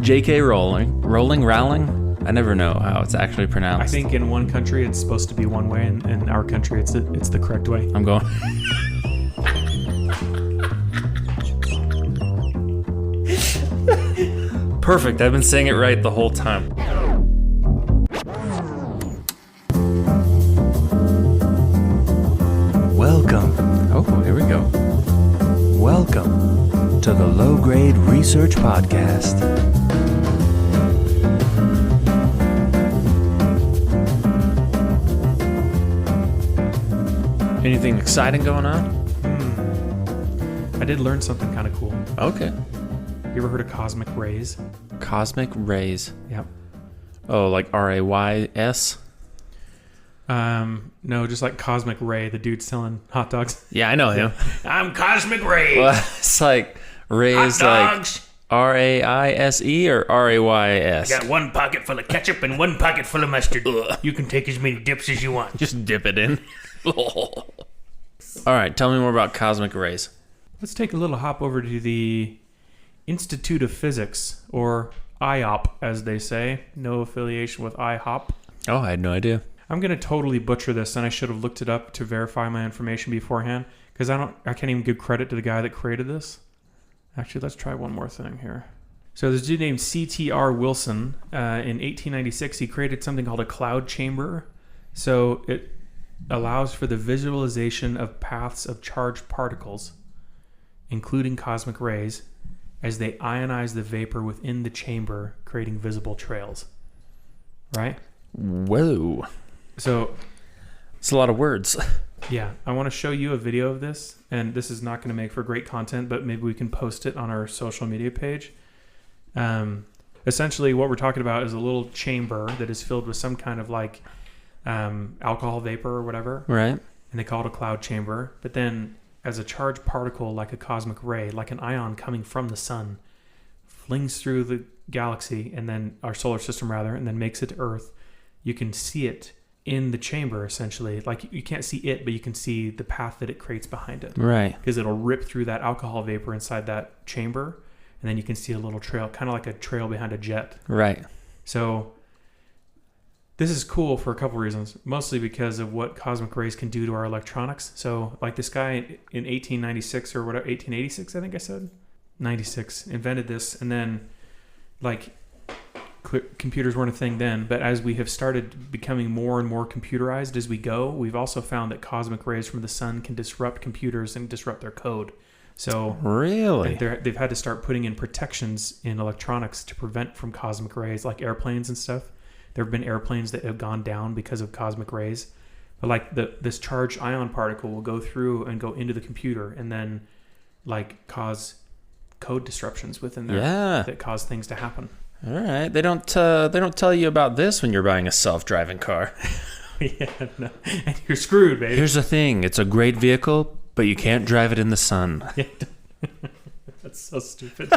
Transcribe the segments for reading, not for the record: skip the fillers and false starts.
J.K. Rowling. I never know how it's actually pronounced. I think in one country it's supposed to be one way, and in our country it's the correct way. I'm going. Perfect. I've been saying it right the whole time. Welcome. Oh, here we go. Welcome to the Low Grade Research Podcast. Anything exciting going on? I did learn something kind of cool. Okay. You ever heard of cosmic rays? Cosmic rays. Yep. Oh, like R-A-Y-S? No, just like Cosmic Ray, the dude selling hot dogs. Yeah, I know him. I'm Cosmic Ray. Well, it's like rays Hot dogs. like R-A-I-S-E or R-A-Y-S? Got one pocket full of ketchup and one pocket full of mustard. You can take as many dips as you want. Just dip it in. All right, tell me more about cosmic rays. Let's take a little hop over to the Institute of Physics, or IOP, as they say. No affiliation with IHOP. Oh, I had no idea. I'm going to totally butcher this, and I should have looked it up to verify my information beforehand, because I can't even give credit to the guy that created this. Actually, let's try one more thing here. So this dude named C.T.R. Wilson, in 1896, he created something called a cloud chamber. So it allows for the visualization of paths of charged particles, including cosmic rays, as they ionize the vapor within the chamber, creating visible trails. Right? Whoa. So it's a lot of words. Yeah, I want to show you a video of this, and this is not going to make for great content, but maybe we can post it on our social media page. Essentially, what we're talking about is a little chamber that is filled with some kind of like alcohol vapor or whatever. Right. And they call it a cloud chamber. But then as a charged particle, like a cosmic ray, like an ion coming from the sun, flings through the galaxy, and then our solar system rather, and then makes it to Earth. You can see it in the chamber, essentially. Like, you can't see it, but you can see the path that it creates behind it. Right. Because it'll rip through that alcohol vapor inside that chamber, and then you can see a little trail, kind of like a trail behind a jet. Right. So this is cool for a couple reasons, mostly because of what cosmic rays can do to our electronics. So like this guy in 1896 or whatever, 1886, I think I said, 96, invented this, and then like computers weren't a thing then, but as we have started becoming more and more computerized as we go, we've also found that cosmic rays from the sun can disrupt computers and disrupt their code. So really, they've had to start putting in protections in electronics to prevent from cosmic rays, like airplanes and stuff. There have been airplanes that have gone down because of cosmic rays. But like this charged ion particle will go through and go into the computer and then like cause code disruptions within there that cause things to happen. All right. They don't tell you about this when you're buying a self-driving car. Yeah, no. And you're screwed, baby. Here's the thing. It's a great vehicle, but you can't drive it in the sun. That's so stupid.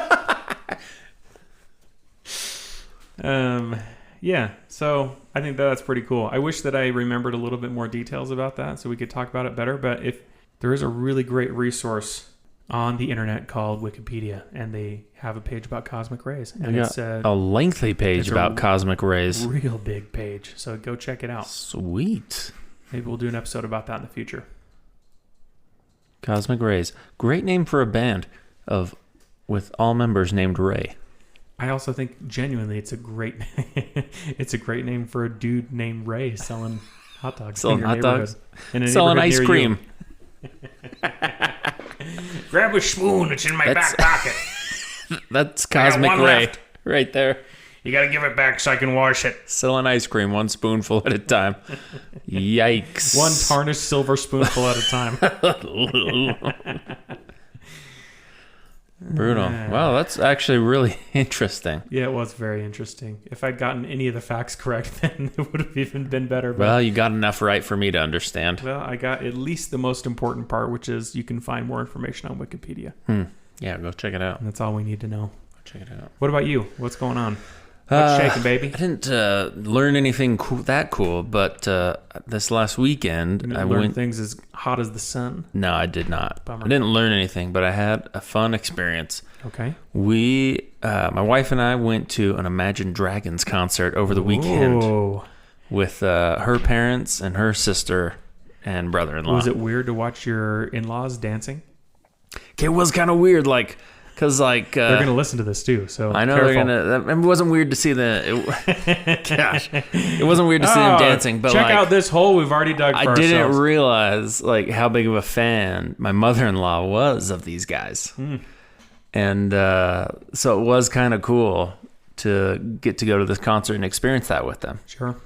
Yeah, so I think that's pretty cool. I wish that I remembered a little bit more details about that so we could talk about it better, but if there is a really great resource on the internet called Wikipedia, and they have a page about cosmic rays, and it's a lengthy page about cosmic rays. Real big page, so go check it out. Sweet. Maybe we'll do an episode about that in the future. Cosmic Rays. Great name for a band with all members named Ray. I also think genuinely it's a great name for a dude named Ray selling hot dogs. Selling hot dogs? Selling ice cream. Grab a spoon, it's in my back pocket. That's Cosmic Ray left. Right there. You gotta give it back so I can wash it. Selling ice cream one spoonful at a time. Yikes. One tarnished silver spoonful at a time. Brutal. Wow, that's actually really interesting. Yeah, it was very interesting. If I'd gotten any of the facts correct, then it would have even been better. But, well, you got enough right for me to understand. Well, I got at least the most important part, which is you can find more information on Wikipedia. Yeah, go check it out. And that's all we need to know. Go check it out. What about you? What's going on? What's shaking, baby? I didn't learn anything that cool, but this last weekend You I learn went. things as hot as the sun. No, I did not. Bummer. I didn't learn anything, but I had a fun experience. Okay. My wife and I went to an Imagine Dragons concert over the weekend Whoa. with her parents and her sister and brother-in-law. Was it weird to watch your in-laws dancing? It was kind of weird, because They're going to listen to this too, so I know careful. they're gonna. It wasn't weird to see gosh, it wasn't weird to see them dancing. But check out this hole we've already dug. For I didn't ourselves. realize how big of a fan my mother-in-law was of these guys, and so it was kind of cool to get to go to this concert and experience that with them. Sure.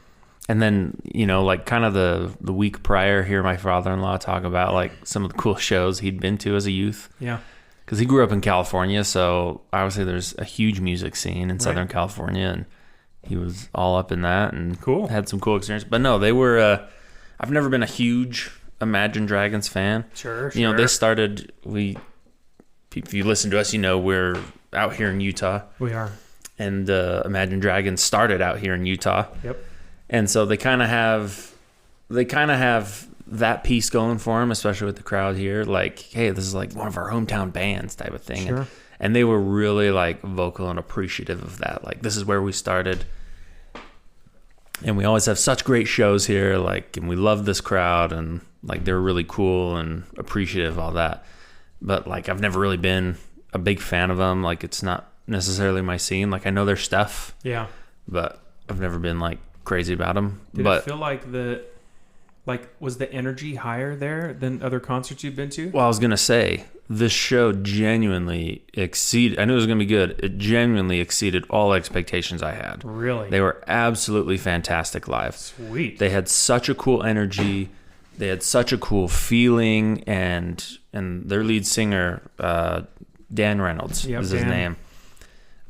And then kind of the week prior, hear my father-in-law talk about some of the cool shows he'd been to as a youth. Yeah. Because he grew up in California, so obviously there's a huge music scene in Southern California, and he was all up in that and Cool. had some cool experience. But no, they were. I've never been a huge Imagine Dragons fan. Sure. They started. If you listen to us, we're out here in Utah, We are. and Imagine Dragons started out here in Utah, Yep. and so they kind of have that piece going for them, especially with the crowd here. Hey, this is one of our hometown bands type of thing. Sure. And they were really vocal and appreciative of that. This is where we started. And we always have such great shows here. And we love this crowd, and they're really cool and appreciative of all that. But I've never really been a big fan of them. It's not necessarily my scene. I know their stuff, Yeah. but I've never been crazy about them. Did But it feel was the energy higher there than other concerts you've been to? well, I was gonna say this show genuinely exceeded. I knew it was gonna be good. It genuinely exceeded all expectations I had. Really? They were absolutely fantastic live. Sweet. They had such a cool energy. They had such a cool feeling, and their lead singer, Dan Reynolds, Yep, is his Dan.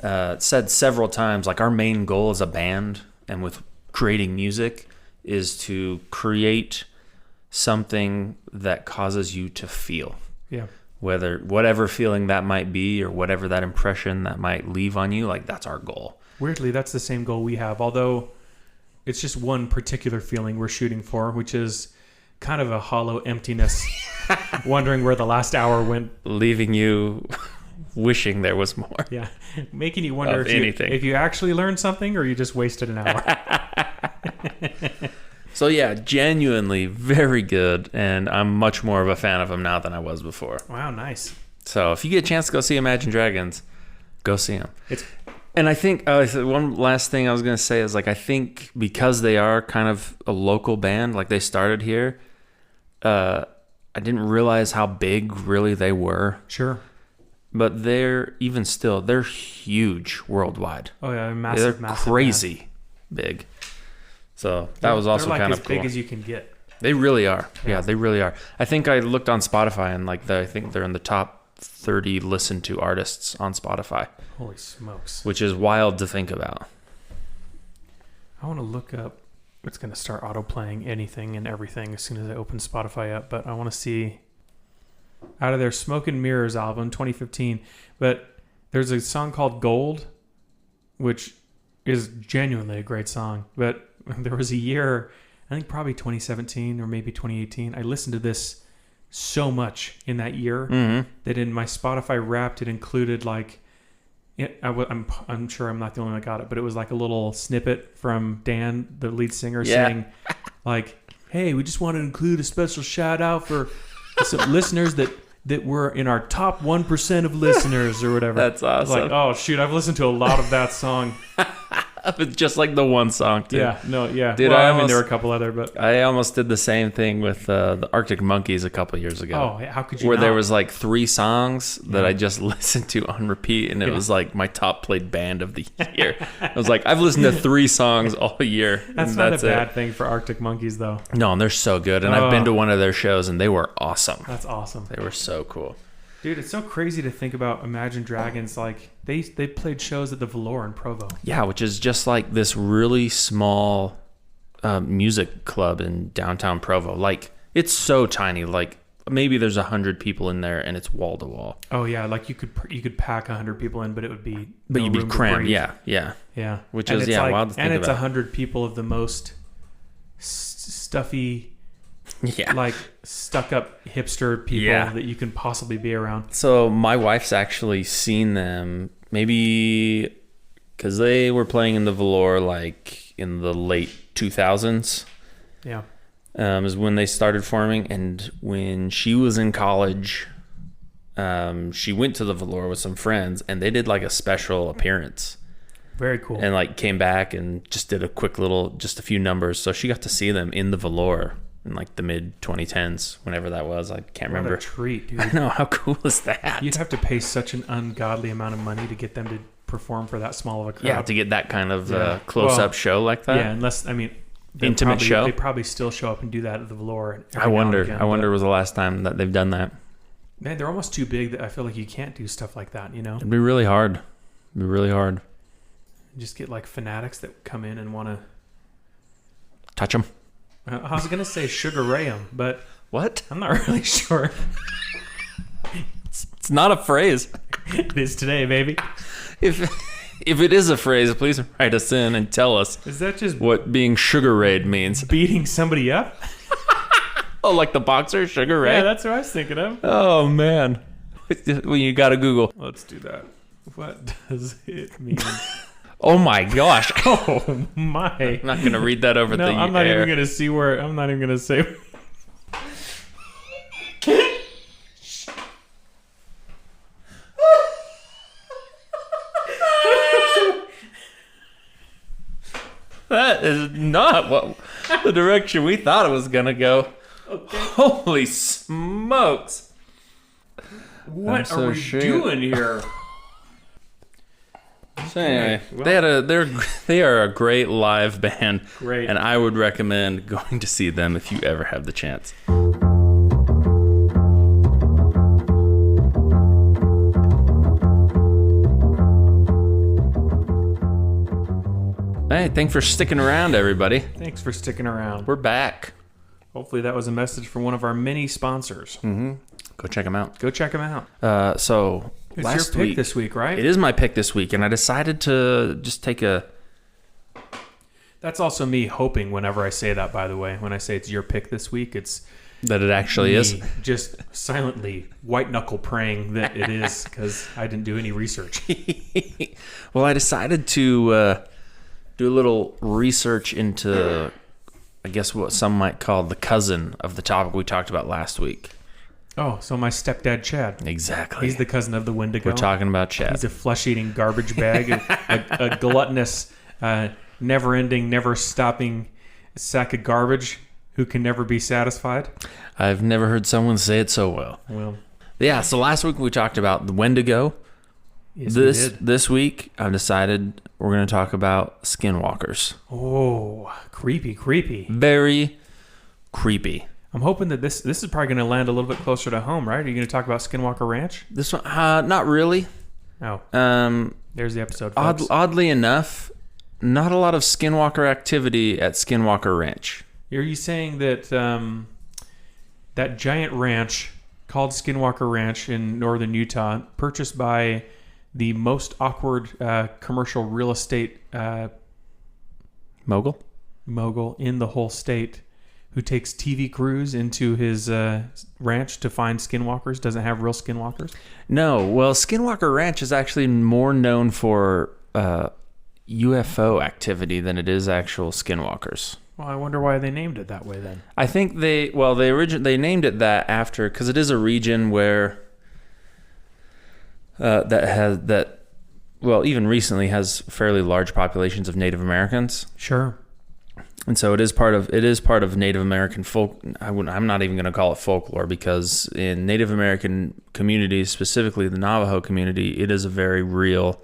name. Said several times, our main goal as a band and with creating music is to create something that causes you to feel. Yeah. Whatever feeling that might be, or whatever that impression that might leave on you, that's our goal. Weirdly, that's the same goal we have, although it's just one particular feeling we're shooting for, which is kind of a hollow emptiness, wondering where the last hour went. Leaving you wishing there was more. Yeah. Making you wonder Of anything. if you actually learned something or you just wasted an hour. So yeah, genuinely very good, and I'm much more of a fan of them now than I was before. Wow, nice. So if you get a chance to go see Imagine Dragons, go see them. It's And I think one last thing I was going to say is I think because they are kind of a local band, they started here, I didn't realize how big really they were. sure. But they're huge worldwide. Oh yeah, They're massive, massive. crazy big. So that was also they're kind of as cool. big as you can get. They really are. Yeah. Yeah, they really are. I think I looked on Spotify, and I think they're in the top 30 listened to artists on Spotify, Holy smokes! which is wild to think about. I want to look up. It's going to start auto playing anything and everything as soon as I open Spotify up. But I want to see out of their Smoke and Mirrors album, 2015. But there's a song called Gold, which is genuinely a great song. But there was a year, I think probably 2017 or maybe 2018. I listened to this so much in that year that in my Spotify Wrapped, it included I'm sure I'm not the only one that got it, but it was a little snippet from Dan, the lead singer, saying hey, we just want to include a special shout out for some listeners that were in our top 1% of listeners or whatever. That's awesome. Oh shoot, I've listened to a lot of that song. It's just the one song, too. Yeah. Dude, Well, there were a couple other, but I almost did the same thing with the Arctic Monkeys a couple years ago. how could you? Where there not? was 3 songs that I just listened to on repeat, and it was my top played band of the year. I was I've listened to 3 songs all year. That's and not that's a bad thing for Arctic Monkeys, though. No, and they're so good. And I've been to one of their shows, and they were awesome. That's awesome. They were so cool. Dude, it's so crazy to think about Imagine Dragons. They played shows at the Velour in Provo. Yeah, which is just this really small music club in downtown Provo. It's so tiny. maybe there's 100 people in there and it's wall to wall. Oh yeah, like you could pack 100 people in, but it would be But no you'd be room to crammed. breathe. Yeah. Yeah. Which And is, it's wild to think and it's about. 100 people of the most stuffy, Yeah. like stuck up hipster people that you can possibly be around. So my wife's actually seen them maybe because they were playing in the Velour like in the late 2000s. Yeah. Is when they started forming. And when she was in college, she went to the Velour with some friends and they did like a special appearance. Very cool. And like came back and just did a quick little, just a few numbers. So she got to see them in the Velour in like the mid 2010s, whenever that was. I can't What remember. a treat, dude. I know, how cool is that? You'd have to pay such an ungodly amount of money to get them to perform for that small of a crowd. Yeah, to get that kind of Yeah. close-up Well, show like that. Yeah, unless, I mean, Intimate show? They probably still show up and do that at the Velour. I wonder was the last time that they've done that. Man, they're almost too big that I feel like you can't do stuff like that, you know? It'd be really hard. Just get like fanatics that come in and want to... Touch them. I was going to say Sugar Ray 'em, but What? I'm not really sure. It's not a phrase. It is today, baby. If it is a phrase, please write us in and tell us Is that just what being Sugar Rayed means. beating somebody up? Oh, like the boxer, Sugar Ray? Yeah, that's what I was thinking of. Oh, man. Well, you got to Google. Let's do that. What does it mean? Oh, my gosh. Oh, my. I'm not going to read that over No, the I'm not air. even going to see where... I'm not even going to say... That is not what the direction we thought it was going to go. Okay. Holy smokes. What I'm are we so doing here? So anyway, well- they are a great live band. Great. And I would recommend going to see them if you ever have the chance. Hey, thanks for sticking around, everybody. Thanks for sticking around. We're back. Hopefully that was a message from one of our many sponsors. Go check them out. Go check them out. So It's last your pick week, this week, right? it is my pick this week, and I decided to just take a. That's also me hoping whenever I say that, by the way. When I say it's your pick this week, it's That it actually me is. just silently white-knuckle praying that it is, because I didn't do any research. Well, I decided to do a little research into, I guess, what some might call the cousin of the topic we talked about last week. Oh, so my stepdad, Chad. Exactly. He's the cousin of the Wendigo. We're talking about Chad. He's a flesh-eating garbage bag, a gluttonous, never-ending, never-stopping sack of garbage who can never be satisfied. I've never heard someone say it so well. Well, Yeah, so last week we talked about the Wendigo. yes, we did. This week I've decided we're going to talk about skinwalkers. Oh, creepy. Very creepy. I'm hoping that this is probably going to land a little bit closer to home, right? Are you going to talk about Skinwalker Ranch? This one, not really. Oh, there's the episode, folks. Oddly enough, not a lot of skinwalker activity at Skinwalker Ranch. Are you saying that that giant ranch called Skinwalker Ranch in northern Utah, purchased by the most awkward commercial real estate Mogul? mogul in the whole state, who takes TV crews into his ranch to find skinwalkers, doesn't have real skinwalkers? No. Well, Skinwalker Ranch is actually more known for UFO activity than it is actual skinwalkers. Well, I wonder why they named it that way then. I think they named it that after, because it is a region where even recently has fairly large populations of Native Americans. Sure. And so it is part of Native American folk. I'm not even going to call it folklore, because in Native American communities, specifically the Navajo community, it is a very real,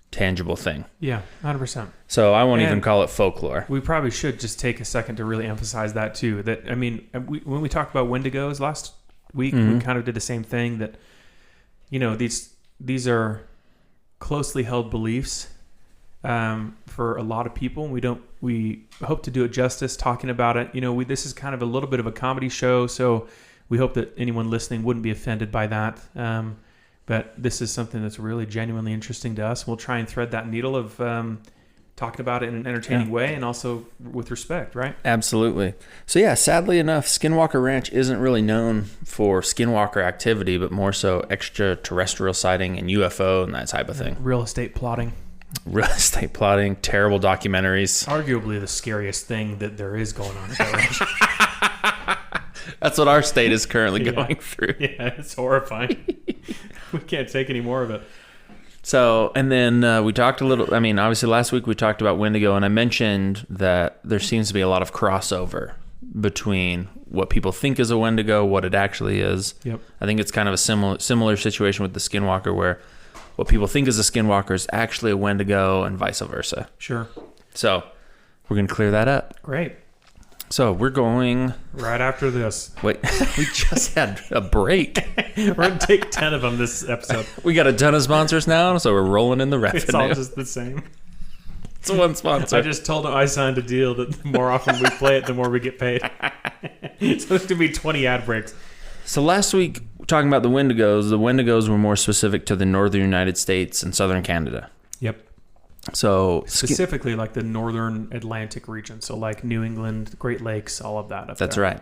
tangible thing. Yeah, 100%. So I won't And even call it folklore. we probably should just take a second to really emphasize that too. That, I mean, when we talked about Wendigos last week, we kind of did the same thing. That, you know, these are closely held beliefs for a lot of people. We hope to do it justice talking about it. You know, this is kind of a little bit of a comedy show, so we hope that anyone listening wouldn't be offended by that. But this is something that's really genuinely interesting to us. We'll try and thread that needle of talking about it in an entertaining way and also with respect, right? Absolutely. So yeah, sadly enough, Skinwalker Ranch isn't really known for skinwalker activity, but more so extraterrestrial sighting and UFO and that type of thing. Real estate plotting. Real estate plotting, terrible documentaries. Arguably the scariest thing that there is going on at that ranch. That's what our state is currently going through. Yeah, it's horrifying. We can't take any more of it. So, and then we talked a little, obviously last week we talked about Wendigo, and I mentioned that there seems to be a lot of crossover between what people think is a Wendigo, what it actually is. Yep. I think it's kind of a similar situation with the Skinwalker, where what people think is a Skinwalker is actually a Wendigo and vice versa. Sure. So, we're going to clear that up. Great. So, we're going... Right after this. Wait, we just had a break. We're going to take 10 of them this episode. We got a ton of sponsors now, so we're rolling in the revenue. It's all just the same. It's one sponsor. I just told him I signed a deal that the more often we play it, the more we get paid. So there's going to be 20 ad breaks. So last week, talking about the Wendigos were more specific to the northern United States and southern Canada. Yep. So specifically like the northern Atlantic region. So like New England, Great Lakes, all of that. That's right.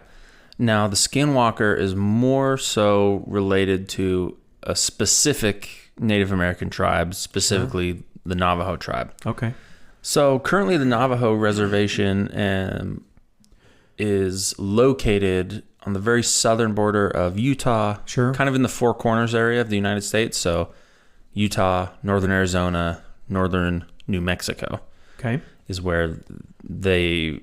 Now, the Skinwalker is more so related to a specific Native American tribe, specifically the Navajo tribe. Okay. So currently the Navajo reservation is located on the very southern border of Utah, kind of in the Four Corners area of the United States. So Utah, northern Arizona, northern New Mexico is where they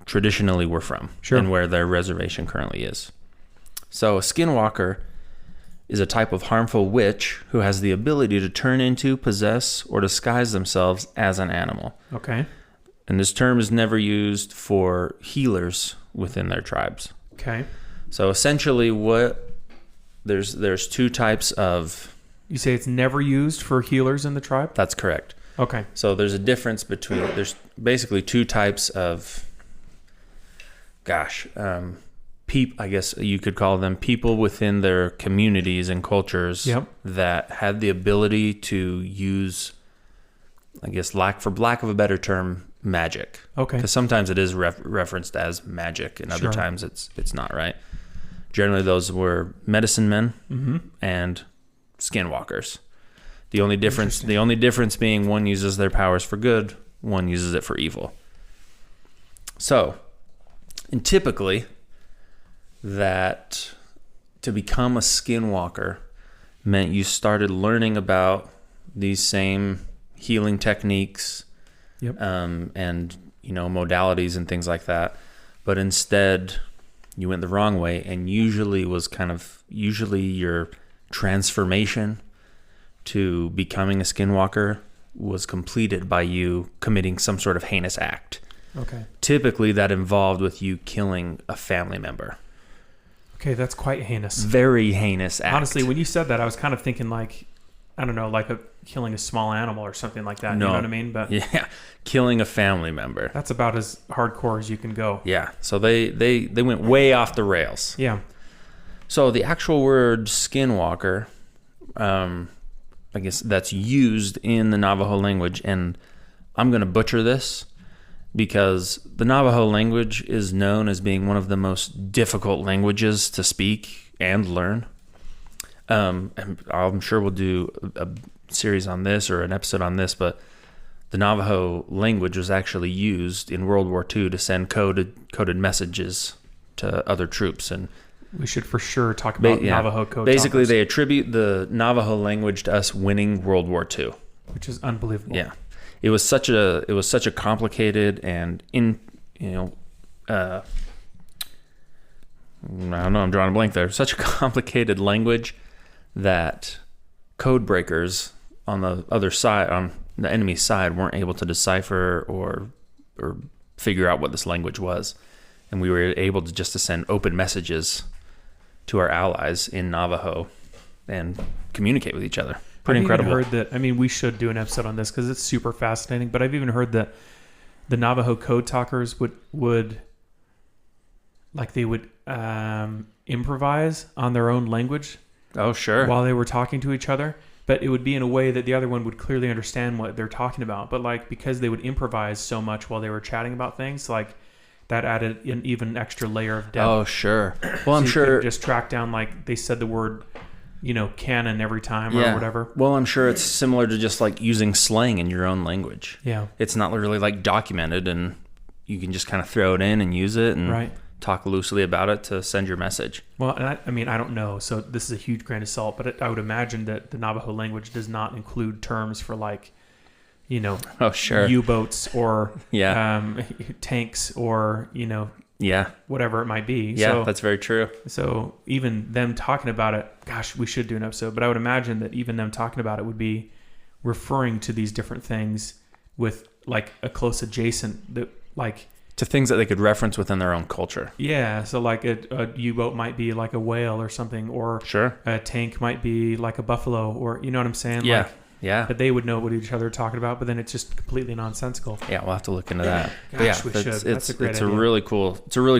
traditionally were from and where their reservation currently is. So a Skinwalker is a type of harmful witch who has the ability to turn into, possess, or disguise themselves as an animal. Okay. And this term is never used for healers within their tribes. Okay. So essentially there's two types of... You say it's never used for healers in the tribe? That's correct. Okay. So there's a difference between... There's basically two types of... I guess you could call them people within their communities and cultures that had the ability to use, I guess, for lack of a better term, magic. Okay. Because sometimes it is referenced as magic, and other times it's not, right? Generally, those were medicine men and skinwalkers. The only difference being one uses their powers for good, one uses it for evil. So, and typically, that to become a skinwalker meant you started learning about these same healing techniques and modalities and things like that, but instead you went the wrong way, and usually your transformation to becoming a skinwalker was completed by you committing some sort of heinous act. Okay. Typically that involved with you killing a family member. Okay, that's quite heinous. Very heinous act. Honestly, when you said that, I was kind of thinking like, I don't know, like killing a small animal or something like that. No. You know what I mean? But yeah, killing a family member. That's about as hardcore as you can go. Yeah, so they went way off the rails. Yeah. So the actual word skinwalker, I guess that's used in the Navajo language, and I'm going to butcher this, because the Navajo language is known as being one of the most difficult languages to speak and learn. And I'm sure we'll do a series on this or an episode on this, but the Navajo language was actually used in World War II to send coded messages to other troops. And we should for sure talk about Navajo code. Basically, talkers. They attribute the Navajo language to us winning World War II, which is unbelievable. Yeah. It was such a complicated and I don't know, I'm drawing a blank there. Such a complicated language that code breakers on the other side, on the enemy side, weren't able to decipher or figure out what this language was. And we were able to send open messages to our allies in Navajo and communicate with each other. Pretty incredible. I've even heard that, we should do an episode on this because it's super fascinating, but I've even heard that the Navajo code talkers would improvise on their own language Oh, sure. while they were talking to each other, but it would be in a way that the other one would clearly understand what they're talking about. But like, because they would improvise so much while they were chatting about things, like that added an even extra layer of depth. Oh, sure. Well, I'm you sure. could just track down, like they said the word, canon every time or whatever. Well, I'm sure it's similar to just like using slang in your own language. Yeah. It's not really like documented, and you can just kind of throw it in and use it and Right. talk loosely about it to send your message. Well, and I don't know. So this is a huge grain of salt, but I would imagine that the Navajo language does not include terms for like, Oh, sure. U-boats or Yeah. tanks or, Yeah. whatever it might be. Yeah, So, that's very true. so even them talking about it, gosh, we should do an episode, but I would imagine that even them talking about it would be referring to these different things with like a close adjacent that like, To things that they could reference within their own culture. yeah. So like a U-boat might be like a whale or something, or Sure. a tank might be like a buffalo, or you know what I'm saying? Yeah. Like, Yeah. that they would know what each other are talking about, but then it's just completely nonsensical. Yeah, we'll have to look into that. But Gosh, yeah, we should. That's a great it's idea. a really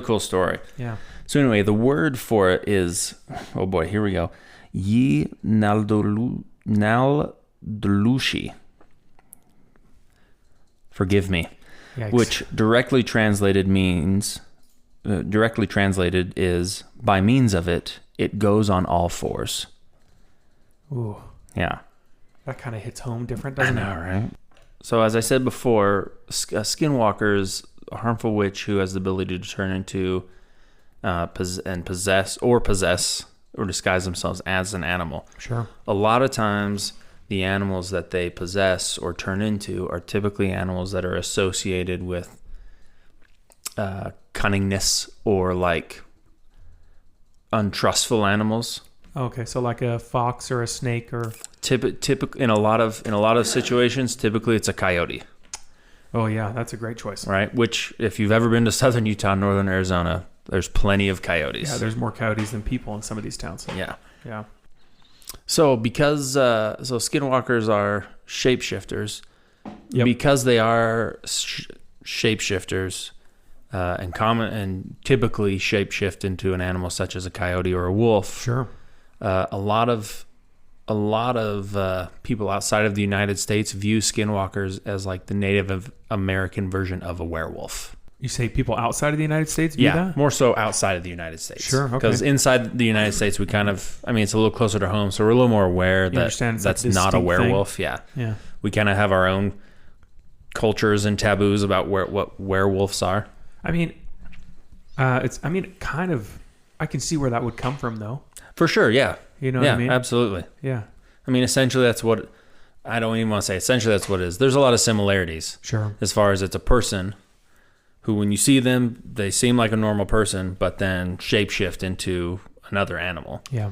cool story. Yeah. So anyway, the word for it is, oh boy, here we go. Yi Naldolushi. Forgive me. Yikes. Which directly translated is, by means of it, it goes on all fours. Ooh, Yeah. that kind of hits home different, I doesn't know, it? right? So as I said before, a skinwalker is a harmful witch who has the ability to turn into possess or disguise themselves as an animal. Sure. A lot of times, the animals that they possess or turn into are typically animals that are associated with cunningness or like untrustful animals. Okay, so like a fox or a snake or Typically, in a lot of situations, typically it's a coyote, oh yeah, that's a great choice. right? Which, if you've ever been to southern Utah, northern Arizona, there's plenty of coyotes. Yeah, there's more coyotes than people in some of these towns. Yeah. Yeah. So because skinwalkers are shapeshifters, Yep. because they are shapeshifters and typically shapeshift into an animal such as a coyote or a wolf. Sure. A lot of people outside of the United States view skinwalkers as like the Native American version of a werewolf. You say people outside of the United States view that? More so outside of the United States. Sure, okay. Because inside the United States, we kind of, it's a little closer to home, so we're a little more aware that understand it's like that's a not a distinct thing. werewolf. Yeah. Yeah. We kind of have our own cultures and taboos about what werewolves are. I can see where that would come from though. For sure, yeah. You know what I mean? Absolutely. Yeah. Essentially that's what, I don't even want to say, essentially that's what it is. There's a lot of similarities Sure. as far as it's a person who, when you see them, they seem like a normal person, but then shapeshift into another animal. Yeah.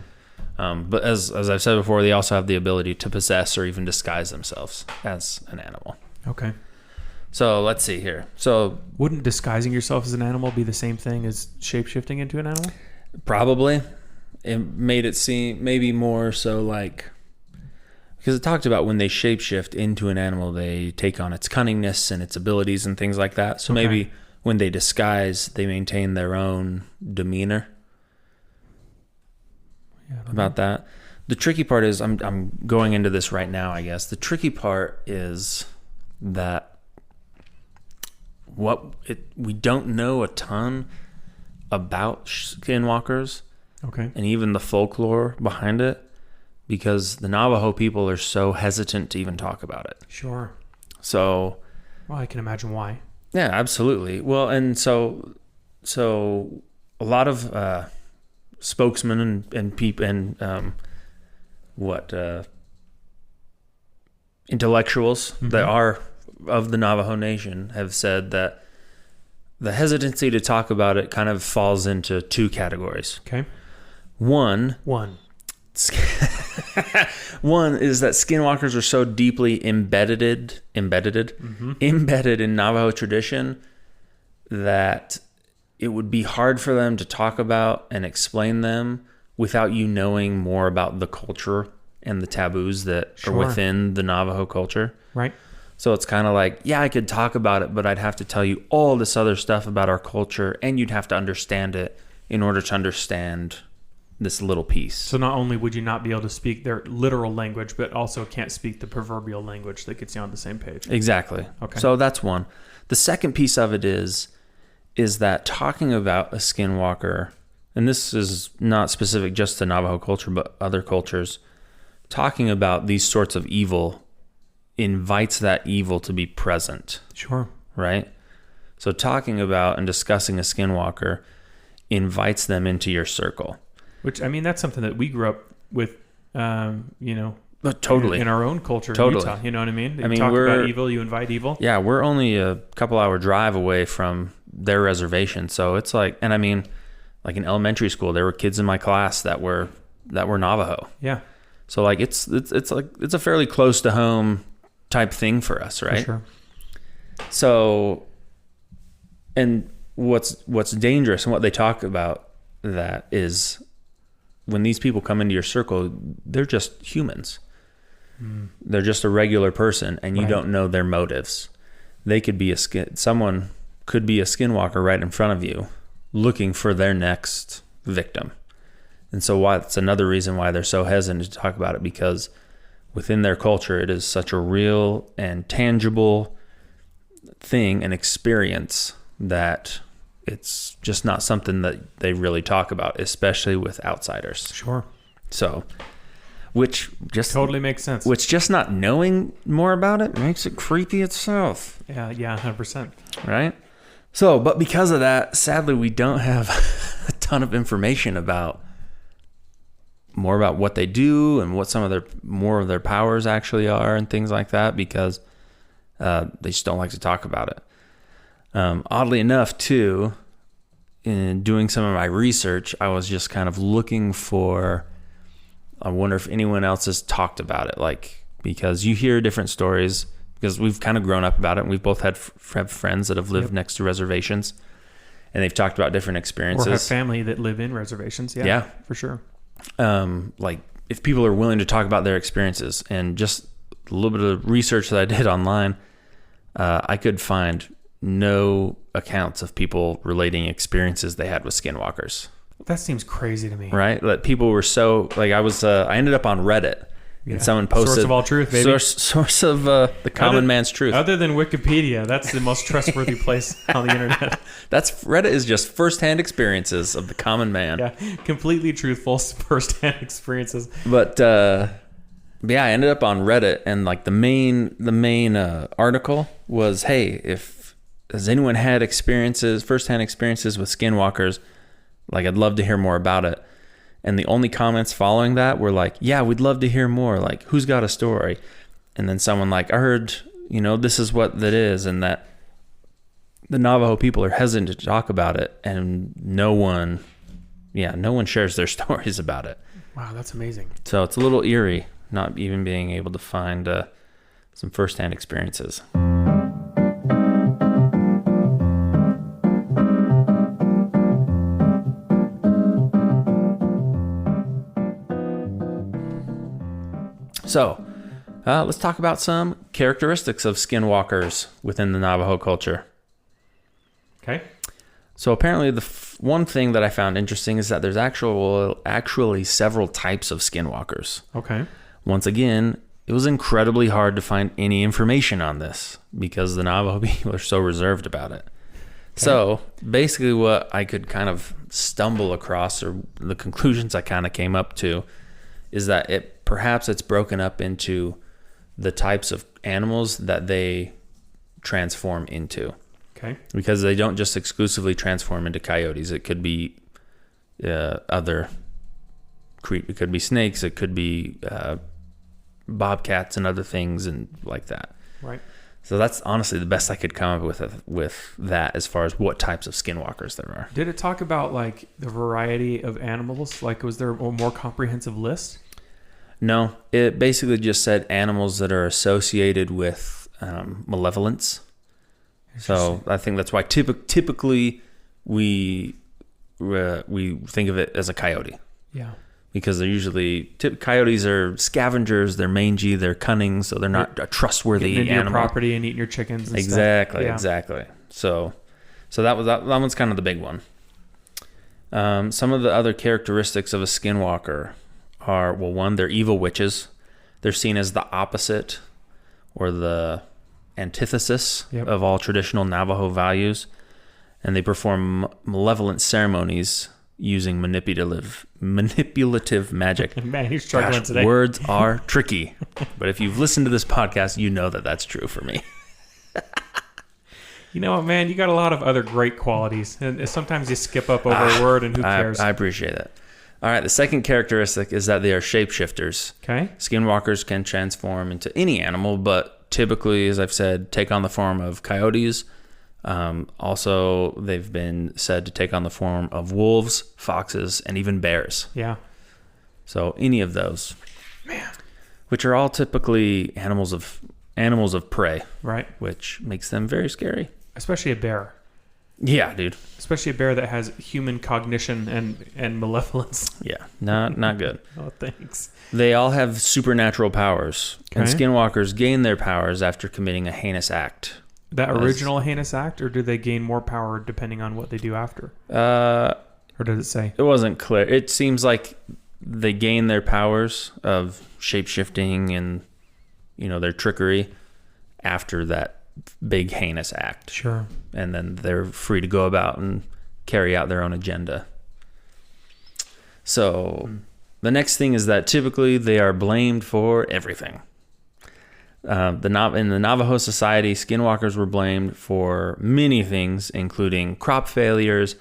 But as I've said before, they also have the ability to possess or even disguise themselves as an animal. Okay. So let's see here. So Wouldn't disguising yourself as an animal be the same thing as shapeshifting into an animal? probably it made it seem maybe more so like, because it talked about when they shapeshift into an animal, they take on its cunningness and its abilities and things like that. So Okay. maybe when they disguise, they maintain their own demeanor. Yeah. About that. The tricky part is, I'm going into this right now, I guess. The tricky part is that we don't know a ton about skinwalkers Okay. and even the folklore behind it, because the Navajo people are so hesitant to even talk about it. Sure. So Well, I can imagine why. yeah, absolutely. Well, and so a lot of spokesmen and people and intellectuals that are of the Navajo Nation have said that the hesitancy to talk about it kind of falls into two categories. Okay. One is that skinwalkers are so deeply embedded in Navajo tradition that it would be hard for them to talk about and explain them without you knowing more about the culture and the taboos that Sure. are within the Navajo culture. Right. So it's kind of like, yeah, I could talk about it, but I'd have to tell you all this other stuff about our culture, and you'd have to understand it in order to understand this little piece. So not only would you not be able to speak their literal language, but also can't speak the proverbial language that gets you on the same page. Exactly. Okay. So that's one. The second piece of it is that talking about a skinwalker, and this is not specific just to Navajo culture, but other cultures, talking about these sorts of evil invites that evil to be present. Sure. Right? So talking about and discussing a skinwalker invites them into your circle. Which, I mean, that's something that we grew up with, But totally. in our own culture Totally. in Utah. You know what I mean? You I mean, talk we're- about evil, you invite evil. Yeah, we're only a couple hour drive away from their reservation. So it's like, and I mean, like in elementary school, there were kids in my class that were Navajo. Yeah. So like it's like it's a fairly close to home type thing for us, right? For sure. So, and what's dangerous and what they talk about that is when these people come into your circle, they're just humans. They're just a regular person, and you Right. don't know their motives. They could be someone could be a skinwalker right in front of you, looking for their next victim. And so it's another reason why they're so hesitant to talk about it, because within their culture, it is such a real and tangible thing and experience that it's just not something that they really talk about, especially with outsiders. Sure. So, which just not knowing more about it makes it creepy itself. Yeah, 100%. Right? So, but because of that, sadly, we don't have a ton of information more about what they do and what some of more of their powers actually are and things like that, because they just don't like to talk about it. Oddly enough, too, in doing some of my research, I was just kind of looking for, I wonder if anyone else has talked about it, like, because you hear different stories, because we've kind of grown up about it, and we've both had friends that have lived next to reservations, and they've talked about different experiences. Or have family that live in reservations. Yeah. For sure. Like if people are willing to talk about their experiences, and just a little bit of research that I did online, I could find no accounts of people relating experiences they had with skinwalkers. That seems crazy to me. Right? That people were so like, I ended up on Reddit, and someone posted Source of all truth, baby. Source of the common man's truth. Other than Wikipedia, that's the most trustworthy place on the internet. Reddit is just firsthand experiences of the common man. Yeah, completely truthful firsthand experiences. But I ended up on Reddit, and like the main article was, hey, has anyone had firsthand experiences with skinwalkers? Like, I'd love to hear more about it. And the only comments following that were like, yeah, we'd love to hear more. Like, who's got a story? And then someone like, I heard, this is what that is, and that the Navajo people are hesitant to talk about it, and no one shares their stories about it. Wow, that's amazing. So it's a little eerie not even being able to find some firsthand experiences. So, let's talk about some characteristics of skinwalkers within the Navajo culture. Okay. So apparently the one thing that I found interesting is that there's actually several types of skinwalkers. Okay. Once again, it was incredibly hard to find any information on this because the Navajo people are so reserved about it. Okay. So basically what I could kind of stumble across, or the conclusions I kind of came up to, is that perhaps it's broken up into the types of animals that they transform into. Okay. Because they don't just exclusively transform into coyotes. It could be it could be snakes. It could be bobcats and other things and like that. Right. So that's honestly the best I could come up with that as far as what types of skinwalkers there are. Did it talk about like the variety of animals? Like, was there a more comprehensive list? No, it basically just said animals that are associated with malevolence. So I think that's why typically we think of it as a coyote. Yeah. Because they're usually coyotes are scavengers, they're mangy, they're cunning, so they're not a trustworthy into animal. Your property and eating your chickens. And exactly, stuff. Yeah. Exactly. So that one's kind of the big one. Some of the other characteristics of a skinwalker are, well, one, they're evil witches. They're seen as the opposite or the antithesis of all traditional Navajo values. And they perform malevolent ceremonies using manipulative magic. Man, you're struggling today. Words are tricky. But if you've listened to this podcast, you know that that's true for me. You know what, man? You got a lot of other great qualities. And sometimes you skip up over a word, and who cares? I appreciate that. All right, the second characteristic is that they are shapeshifters. Okay. Skinwalkers can transform into any animal, but typically, as I've said, take on the form of coyotes. Also, they've been said to take on the form of wolves, foxes, and even bears. Yeah. So any of those. Man. Which are all typically animals of prey. Right. Which makes them very scary. Especially a bear. Yeah, dude. Especially a bear that has human cognition and malevolence. Yeah, not good. Oh, thanks. They all have supernatural powers. Okay. And skinwalkers gain their powers after committing a heinous act. That original heinous act, or do they gain more power depending on what they do after? Or does it say? It wasn't clear. It seems like they gain their powers of shape-shifting and, their trickery after that big heinous act. Sure. And then they're free to go about and carry out their own agenda. So the next thing is that typically they are blamed for everything. In the Navajo society, skinwalkers were blamed for many things, including crop failures,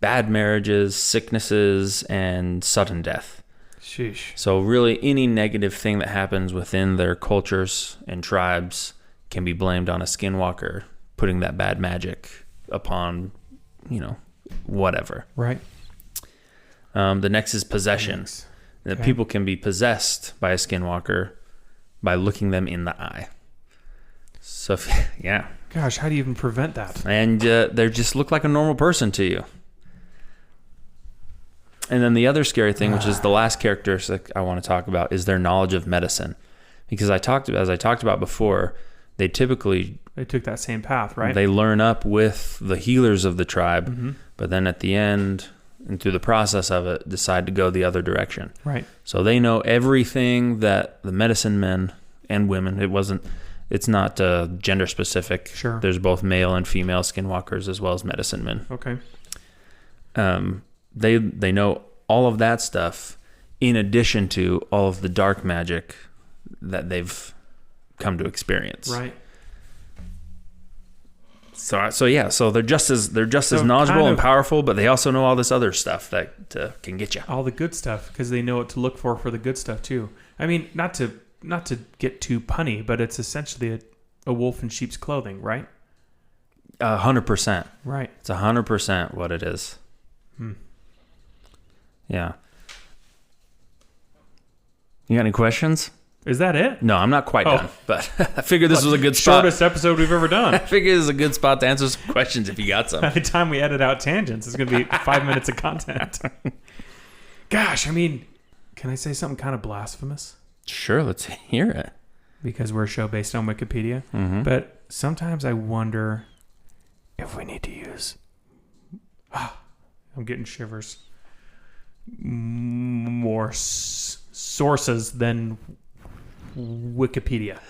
bad marriages, sicknesses, and sudden death. Sheesh. So really any negative thing that happens within their cultures and tribes can be blamed on a skinwalker, putting that bad magic upon, whatever. Right. The next is possession. That people can be possessed by a skinwalker by looking them in the eye. So, yeah. Gosh, how do you even prevent that? And they just look like a normal person to you. And then the other scary thing, which is the last characteristic I want to talk about, is their knowledge of medicine. Because as I talked about before, they took that same path, right? They learn up with the healers of the tribe, but then at the end and through the process of it, decide to go the other direction. Right. So they know everything that the medicine men and women, it's not gender specific. Sure. There's both male and female skinwalkers as well as medicine men. Okay. They know all of that stuff in addition to all of the dark magic that they've come to experience. Right. So they're just as knowledgeable and powerful, but they also know all this other stuff that can get you. All the good stuff, because they know what to look for the good stuff too. I mean, not to get too punny, but it's essentially a wolf in sheep's clothing, right? 100%. Right. It's 100% what it is. Yeah. You got any questions? Is that it? No, I'm not quite done, but I figured this was a good spot. Shortest episode we've ever done. I figured this is a good spot to answer some questions if you got some. By the time we edit out tangents, it's going to be 5 minutes of content. Gosh, I mean, can I say something kind of blasphemous? Sure, let's hear it. Because we're a show based on Wikipedia. Mm-hmm. But sometimes I wonder if we need to use... I'm getting shivers. More sources than Wikipedia.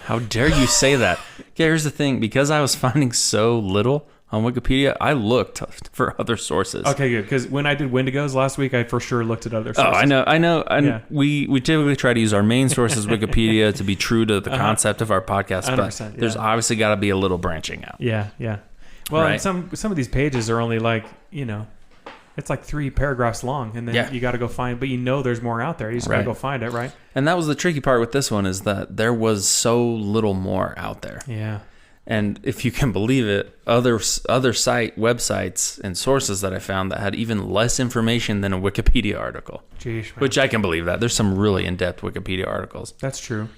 How dare you say that? Okay, here's the thing. Because I was finding so little on Wikipedia, I looked for other sources. Okay, good. Because when I did Wendigos last week, I for sure looked at other sources. Oh, I know. And yeah. we typically try to use our main sources, Wikipedia, to be true to the concept of our podcast. But there's obviously got to be a little branching out. Yeah. Well, right? And some of these pages are only like, it's like 3 paragraphs long, and then you got to go find, but there's more out there. You just got to go find it, right? And that was the tricky part with this one, is that there was so little more out there. Yeah. And if you can believe it, other websites and sources that I found that had even less information than a Wikipedia article. Jeez, man. Which I can believe that. There's some really in-depth Wikipedia articles. That's true.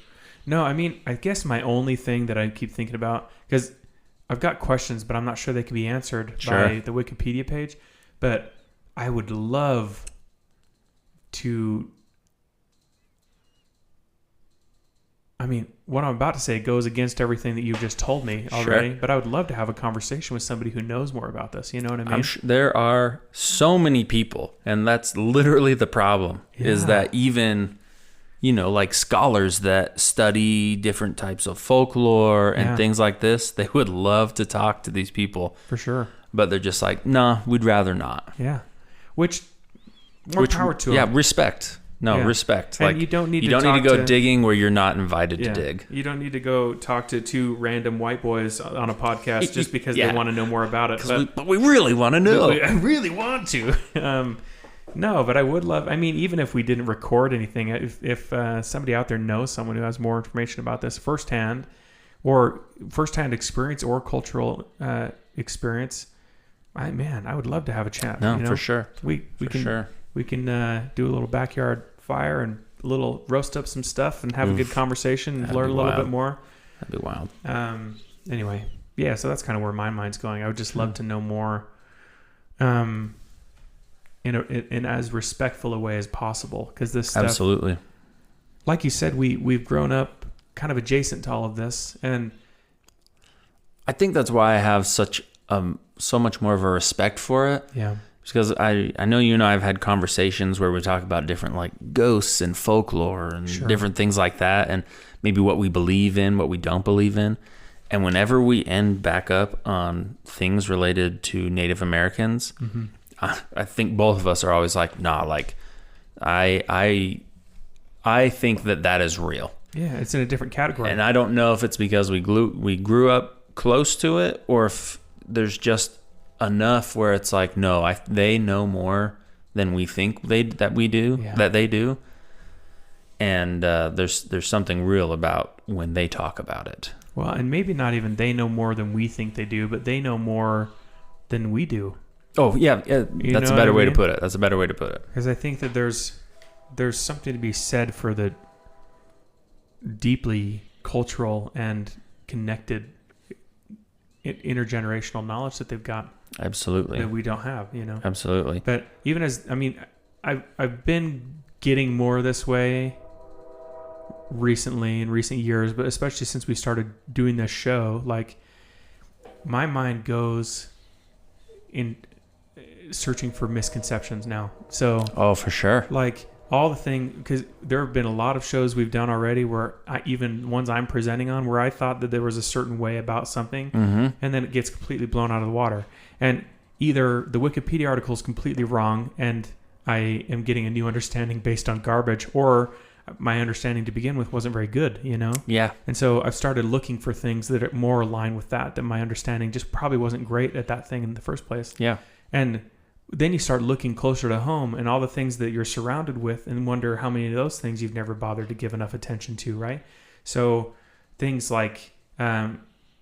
No, I mean, I guess my only thing that I keep thinking about, because I've got questions, but I'm not sure they can be answered by the Wikipedia page, but I would love to I mean, what I'm about to say goes against everything that you've just told me already, Sure. but I would love to have a conversation with somebody who knows more about this. You know what I mean? I'm sure there are so many people, and that's literally the problem, is Yeah. that even, like scholars that study different types of folklore and Yeah. things like this, they would love to talk to these people, For sure. but they're just like, nah, we'd rather not. Yeah. Which, more power to Yeah, them. respect. No, Yeah. respect. And Like, you don't need you to don't need to talk go to- digging where you're not invited to dig. You don't need to go talk to two random white boys on a podcast just because Yeah. they want to know more about it. But we really want to know. I really want to. No, but I would love. I mean, even if we didn't record anything, if somebody out there knows someone who has more information about this firsthand experience or cultural experience, I would love to have a chat. No, for sure. We can we can do a little backyard fire and a little roast up some stuff and have a good conversation and That'd learn be a little wild. bit more. That'd be wild. Anyway, yeah, so that's kind of where my mind's going. I would just love to know more in as respectful a way as possible, because this stuff, Absolutely. like you said, we've grown up kind of adjacent to all of this, and I think that's why I have so much more of a respect for it. yeah, Because I know you and I have had conversations where we talk about different like ghosts and folklore and Sure. different things like that, and maybe what we believe in, what we don't believe in. And whenever we end back up on things related to Native Americans, I think both of us are always like, nah, like I think that is real. yeah, it's in a different category. And I don't know if it's because we grew up close to it, or if there's just enough where it's like, no, they know more than we think that they do. And there's something real about when they talk about it. Well, and maybe not even they know more than we think they do, but they know more than we do. Oh yeah, that's a better way to put it. That's a better way to put it. Because I think that there's something to be said for the deeply cultural and connected intergenerational knowledge that they've got Absolutely. that we don't have, Absolutely. But even I've been getting more this way recently in recent years, but especially since we started doing this show, like my mind goes in searching for misconceptions now. So Oh, for sure. like all the thing, because there have been a lot of shows we've done already where even ones I'm presenting on where I thought that there was a certain way about something, and then it gets completely blown out of the water. And either the Wikipedia article is completely wrong and I am getting a new understanding based on garbage, or my understanding to begin with wasn't very good, Yeah. And so I've started looking for things that are more aligned with that my understanding just probably wasn't great at that thing in the first place. Yeah. And then you start looking closer to home and all the things that you're surrounded with and wonder how many of those things you've never bothered to give enough attention to, right? So things like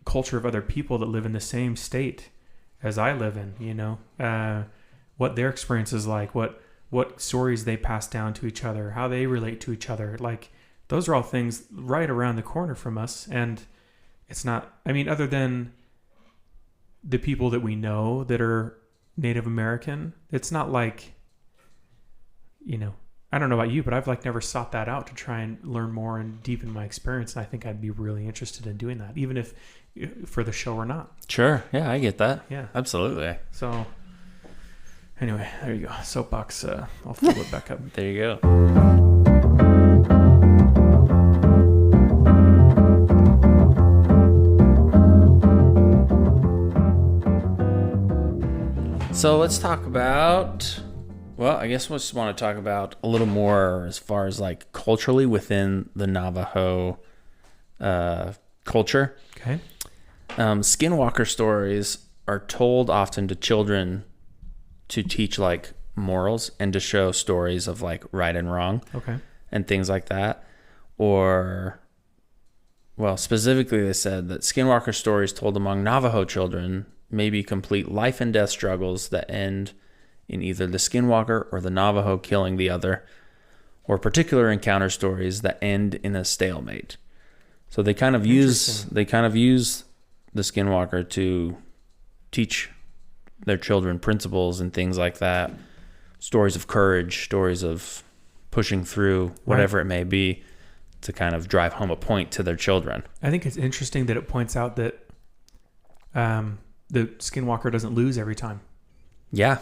culture of other people that live in the same state as I live in, what their experience is like, what stories they pass down to each other, how they relate to each other. Like those are all things right around the corner from us. And it's not, other than the people that we know that are Native American, it's not like, I don't know about you, but I've never sought that out to try and learn more and deepen my experience. And I think I'd be really interested in doing that, even if for the show or not. Sure. Yeah, I get that. Yeah. Absolutely. So anyway, there you go. Soapbox. I'll fill it back up. There you go. So let's talk about, I guess we just want to talk about a little more as far as like culturally within the Navajo culture. Okay. Skinwalker stories are told often to children to teach like morals and to show stories of like right and wrong. Okay. And things like that. Or, specifically they said that Skinwalker stories told among Navajo children may be complete life and death struggles that end in either the Skinwalker or the Navajo killing the other, or particular encounter stories that end in a stalemate. So they kind of use the Skinwalker to teach their children principles and things like that, stories of courage, stories of pushing through whatever it may be, to kind of drive home a point to their children. I think it's interesting that it points out that the skinwalker doesn't lose every time. Yeah.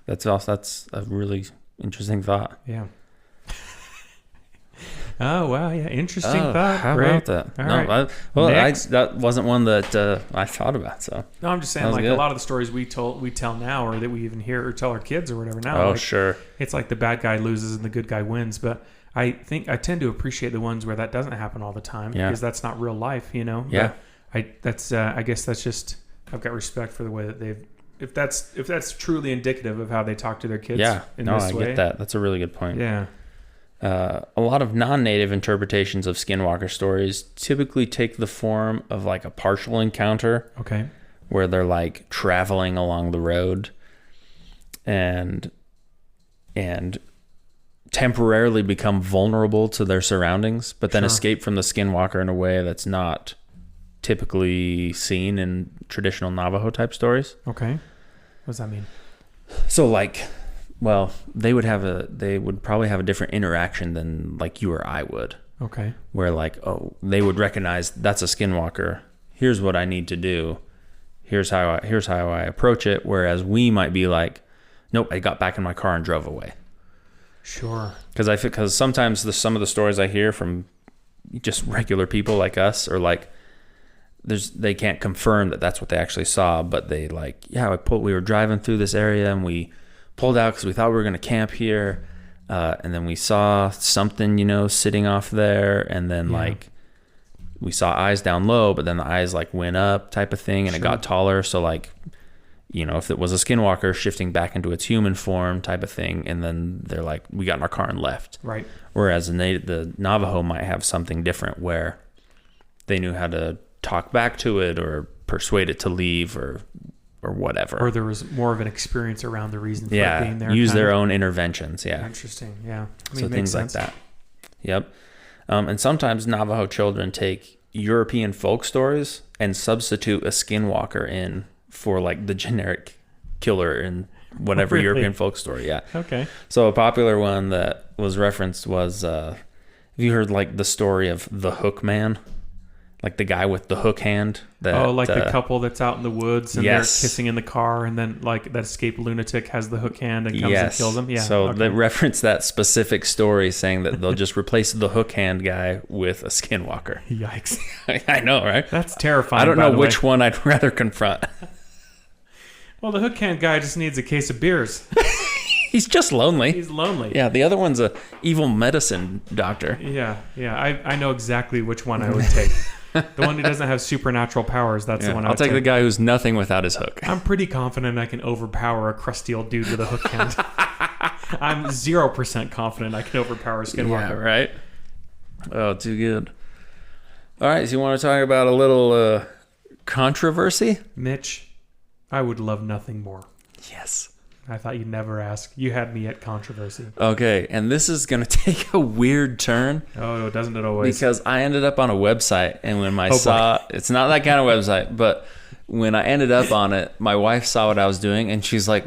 That's a really interesting thought. Yeah. Oh wow, yeah, interesting thought. How Great. about that? All No, right. that wasn't one that I thought about. So No, I'm just saying, like, a lot of the stories we tell now, or that we even hear or tell our kids or whatever now. Oh, like, sure. It's like the bad guy loses and the good guy wins. But I think I tend to appreciate the ones where that doesn't happen all the time, because that's not real life, you know. Yeah. But I guess that's just, I've got respect for the way that they've. If that's truly indicative of how they talk to their kids. Yeah. In No, this I way. get that. That's a really good point. Yeah. A lot of non-native interpretations of skinwalker stories typically take the form of like a partial encounter. Okay. Where they're like traveling along the road and temporarily become vulnerable to their surroundings, but then escape from the skinwalker in a way that's not typically seen in traditional Navajo type stories. Okay. What does that mean? So like, well, they would probably have a different interaction than like you or I would. Okay. Where like, oh, they would recognize that's a skinwalker. Here's what I need to do. Here's how I approach it. Whereas we might be like, nope, I got back in my car and drove away. Sure. Because sometimes some of the stories I hear from just regular people like us are like, they can't confirm that that's what they actually saw, but they like, yeah, we were driving through this area and we pulled out because we thought we were going to camp here, and then we saw something, sitting off there, and then like we saw eyes down low, but then the eyes like went up type of thing, and it got taller. So like, if it was a skinwalker shifting back into its human form type of thing, and then they're like, we got in our car and left. Right. Whereas the Navajo might have something different where they knew how to talk back to it or persuade it to leave or whatever. Or there was more of an experience around the reason for it being there. Use their own interventions. Yeah. Interesting. Yeah. So things like that. Yep. And sometimes Navajo children take European folk stories and substitute a skinwalker in for like the generic killer in whatever Really? European folk story. Yeah. Okay. So a popular one that was referenced was, have you heard like the story of the Hook Man? Like the guy with the hook hand. The couple that's out in the woods and yes. they're kissing in the car, and then like that escaped lunatic has the hook hand and comes and kills them. Yeah. So they reference that specific story, saying that they'll just replace the hook hand guy with a skinwalker. Yikes. I know, right? That's terrifying. I don't know which one I'd rather confront. Well, the hook hand guy just needs a case of beers. He's just lonely. He's lonely. Yeah, the other one's a evil medicine doctor. Yeah. I know exactly which one I would take. The one who doesn't have supernatural powers, that's the one I'll take the guy who's nothing without his hook. I'm pretty confident I can overpower a crusty old dude with a hook hand. I'm 0% confident I can overpower a skinwalker. Yeah, right? Oh, too good. All right, so you want to talk about a little controversy? Mitch, I would love nothing more. Yes. I thought you'd never ask. You had me at controversy. Okay, and this is going to take a weird turn. Oh, doesn't it always? Because I ended up on a website, and when it's not that kind of website, but when I ended up on it, my wife saw what I was doing, and she's like,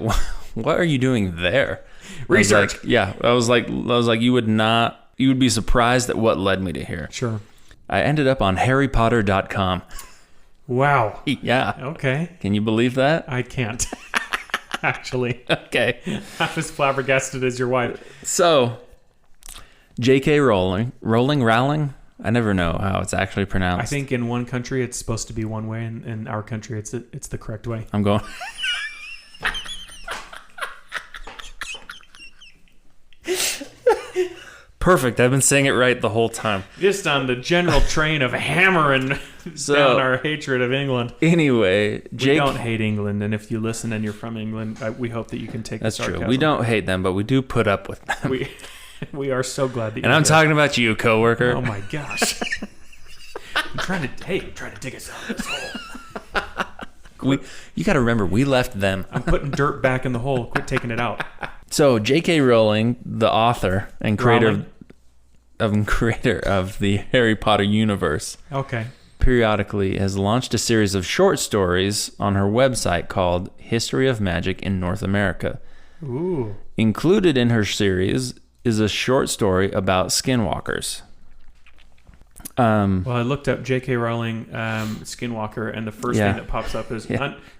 what are you doing there? Research. I was like, you would be surprised at what led me to here. Sure. I ended up on HarryPotter.com. Wow. Yeah. Okay. Can you believe that? I can't. Actually. Okay. I'm as flabbergasted as your wife. So, J.K. Rowling, I never know how it's actually pronounced. I think in one country it's supposed to be one way, and in our country it's the correct way. I'm going... Perfect. I've been saying it right the whole time. Just on the general train of hammering down our hatred of England. Anyway, we don't hate England, and if you listen and you're from England, we hope that you can take That's the sarcasm. true. We don't hate them, but we do put up with them. We are so glad that and I'm talking about you, coworker. Oh my gosh. I'm trying to dig us out of this hole. You got to remember, we left them. I'm putting dirt back in the hole. Quit taking it out. So, J.K. Rowling, the author and creator of the Harry Potter universe, periodically has launched a series of short stories on her website called History of Magic in North America. Ooh. Included in her series is a short story about skinwalkers. Well, I looked up J.K. Rowling Skinwalker, and the first thing that pops up is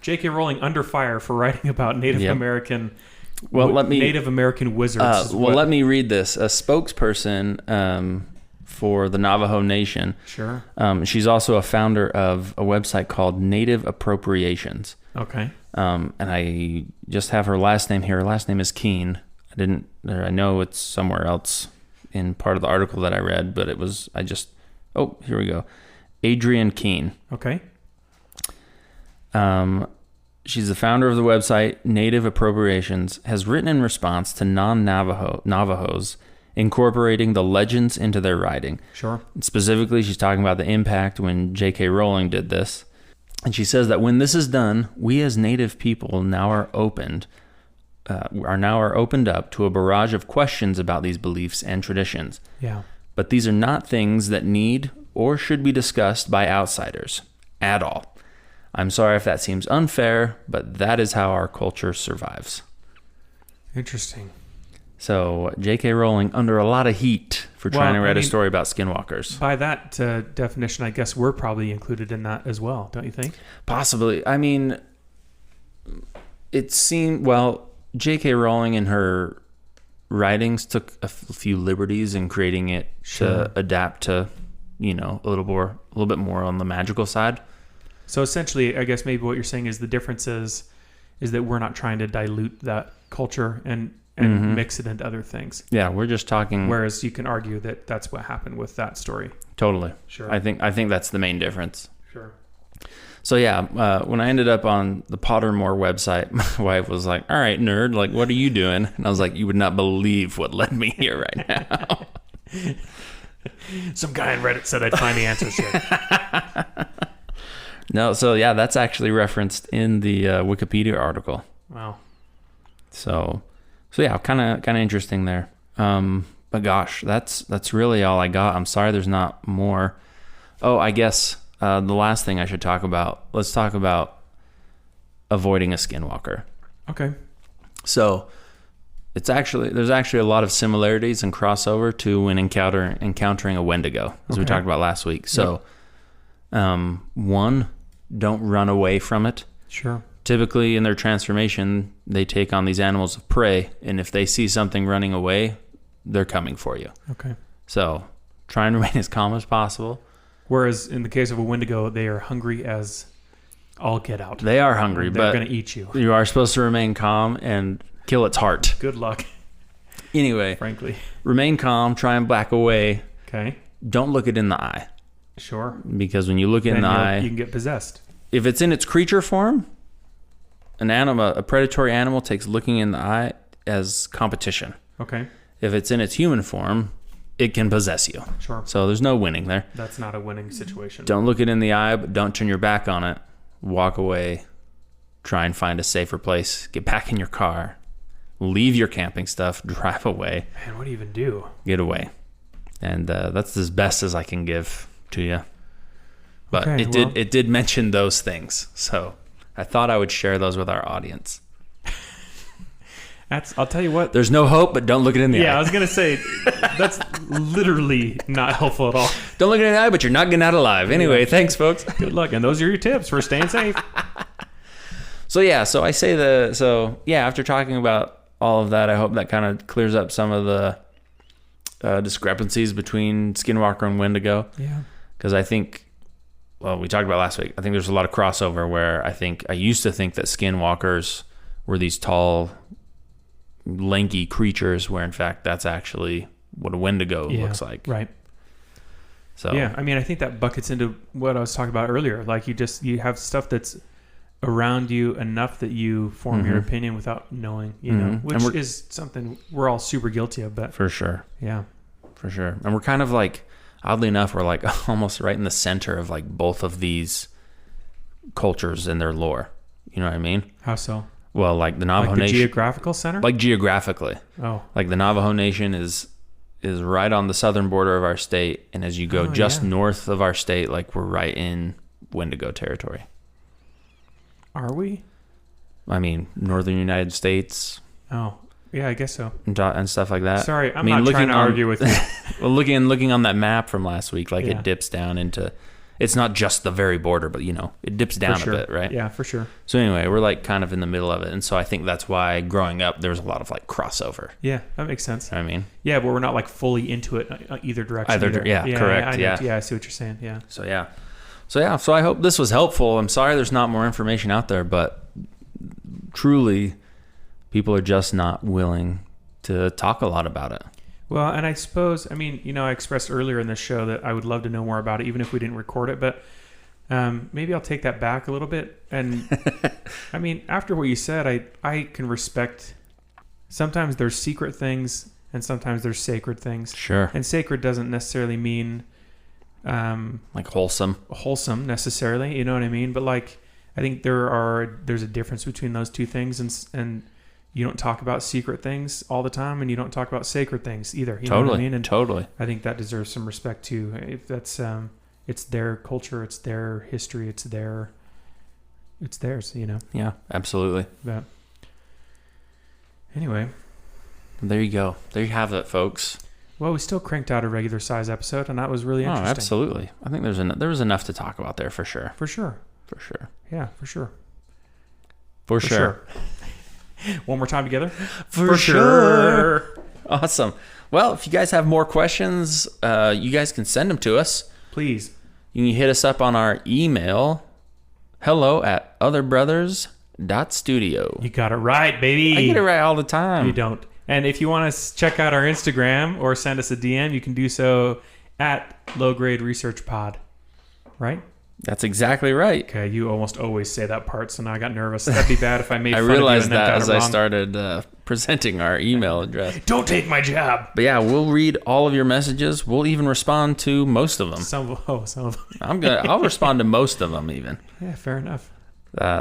J.K. Rowling under fire for writing about Native American. Native American wizards. Let me read this. A spokesperson for the Navajo Nation. Sure. She's also a founder of a website called Native Appropriations. Okay. And I just have her last name here. Her last name is Keene. I know it's somewhere else in part of the article that I read, but here we go. Adrienne Keene. Okay. She's the founder of the website Native Appropriations, has written in response to non-Navajos incorporating the legends into their writing. Sure. Specifically, she's talking about the impact when J.K. Rowling did this. And she says that when this is done, we as Native people now are opened up to a barrage of questions about these beliefs and traditions. Yeah. But these are not things that need or should be discussed by outsiders at all. I'm sorry if that seems unfair, but that is how our culture survives. Interesting. So J.K. Rowling under a lot of heat for trying to write a story about skinwalkers. By that definition, I guess we're probably included in that as well, don't you think? Possibly. I mean, it seemed, J.K. Rowling in her writings took a few liberties in creating it to adapt to, a little bit more on the magical side. So essentially, I guess maybe what you're saying is the difference is that we're not trying to dilute that culture and mix it into other things. Yeah, we're just talking. Whereas you can argue that that's what happened with that story. Totally. Sure. I think that's the main difference. Sure. So yeah, when I ended up on the Pottermore website, my wife was like, "All right, nerd, like, what are you doing?" And I was like, "You would not believe what led me here right now." Some guy on Reddit said I'd find the answers here. No, so yeah, that's actually referenced in the Wikipedia article. Wow. So yeah, kind of interesting there. But gosh, that's really all I got. I'm sorry, there's not more. Oh, I guess the last thing I should talk about. Let's talk about avoiding a skinwalker. Okay. So there's actually a lot of similarities and crossover to when encountering a Wendigo, as we talked about last week. So, one, don't run away from it. Sure. Typically, in their transformation, they take on these animals of prey, and if they see something running away, they're coming for you. Okay. So, try and remain as calm as possible. Whereas in the case of a Wendigo, they are hungry as all get out. They are hungry, They're but going to eat you. You are supposed to remain calm and kill its heart. Good luck. Anyway, frankly, remain calm, try and back away. Okay. Don't look it in the eye. Sure. Because when you look it in the eye, you can get possessed. If it's in its creature form, a predatory animal takes looking in the eye as competition. Okay. If it's in its human form, it can possess you. Sure. So there's no winning there. That's not a winning situation. Don't look it in the eye, but don't turn your back on it. Walk away. Try and find a safer place. Get back in your car. Leave your camping stuff. Drive away. Man, what do you even do? Get away. And that's as best as I can give to you. But it did mention those things. So I thought I would share those with our audience. I'll tell you what. There's no hope, but don't look it in the eye. Yeah, I was going to say, that's literally not helpful at all. Don't look it in the eye, but you're not getting out alive. Anyway, thanks, folks. Good luck. And those are your tips for staying safe. So after talking about all of that, I hope that kind of clears up some of the discrepancies between Skinwalker and Wendigo. Yeah. Because I think, we talked about last week, I think there's a lot of crossover where I used to think that Skinwalkers were these tall, lanky creatures, where in fact that's actually what a Wendigo looks like. Right. So yeah, I mean, I think that buckets into what I was talking about earlier. Like you have stuff that's around you enough that you form your opinion without knowing, which is something we're all super guilty of. But for sure, yeah, for sure. And we're kind of like, oddly enough, we're like almost right in the center of like both of these cultures and their lore. You know what I mean? How so? Well, like the Navajo Nation. Nation. Geographical center? Like geographically. Oh. Like the Navajo Nation is right on the southern border of our state. And as you go north of our state, like we're right in Wendigo territory. Are we? I mean, northern United States. Oh. Yeah, I guess so. and stuff like that. Sorry, I'm not trying to argue with you. Well, looking on that map from last week, like Yeah. it dips down into. It's not just the very border, but it dips down For sure. a bit, right? Yeah, for sure. So anyway, we're like kind of in the middle of it, and so I think that's why growing up there was a lot of like crossover. Yeah, that makes sense. You know what I mean, Yeah, but we're not like fully into it either direction. Correct. Yeah, I see what you're saying. Yeah. So I hope this was helpful. I'm sorry there's not more information out there, but truly, people are just not willing to talk a lot about it. Well, and I suppose, I mean, I expressed earlier in this show that I would love to know more about it, even if we didn't record it. But maybe I'll take that back a little bit. And I mean, after what you said, I can respect. Sometimes there's secret things, and sometimes there's sacred things. Sure. And sacred doesn't necessarily mean like wholesome necessarily. You know what I mean? But like, I think there's a difference between those two things, and you don't talk about secret things all the time, and you don't talk about sacred things either. You know what I mean? And totally. I think that deserves some respect too. If that's it's their culture, it's their history, it's theirs. Yeah, absolutely. But anyway, there you go. There you have it, folks. well, we still cranked out a regular size episode, and that was really interesting. Oh, absolutely. I think there was enough to talk about there for sure. For sure. Yeah, for sure. For sure. One more time together. For sure. Awesome. Well, if you guys have more questions, you guys can send them to us. Please. You can hit us up on our email, hello@otherbrothers.studio. You got it right, baby. I get it right all the time. You don't. And if you want to check out our Instagram or send us a DM, you can do so at Low Grade Research Pod. Right? That's exactly right. Okay, you almost always say that part, so now I got nervous. That'd be bad if I made I fun of you realized and then that got as it I wrong. started presenting our email address. Don't take my job. But yeah, we'll read all of your messages. We'll even respond to most of them. Some of them. I'll respond to most of them even. Yeah, fair enough.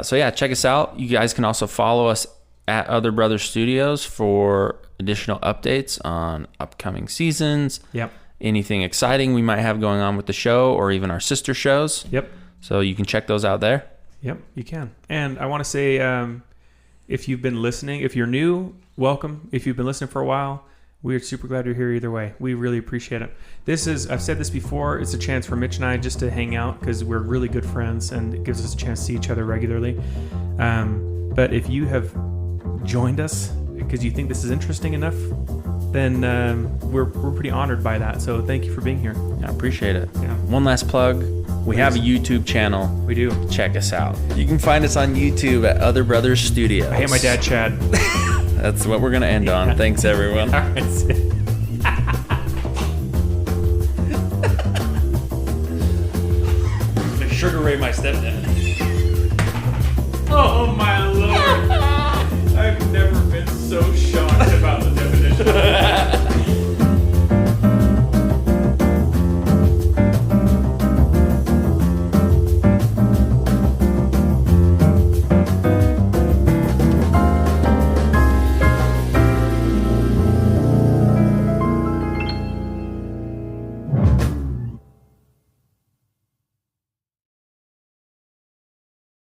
So yeah, check us out. You guys can also follow us at Other Brothers Studios for additional updates on upcoming seasons. Yep. Anything exciting we might have going on with the show or even our sister shows. Yep. So you can check those out there. Yep, you can. And I want to say, if you've been listening, if you're new, welcome. If you've been listening for a while, we're super glad you're here either way. We really appreciate it. I've said this before, it's a chance for Mitch and I just to hang out because we're really good friends and it gives us a chance to see each other regularly. But if you have joined us because you think this is interesting enough, then we're pretty honored by that. So thank you for being here. I appreciate it. Yeah. One last plug. We have a YouTube channel. We do. Check us out. You can find us on YouTube at Other Brothers Studios. I hate my dad, Chad. That's what we're going to end on. Thanks, everyone. All right. Sugar Ray, my stepdad. Oh my lord. I've never been so shocked about the definition of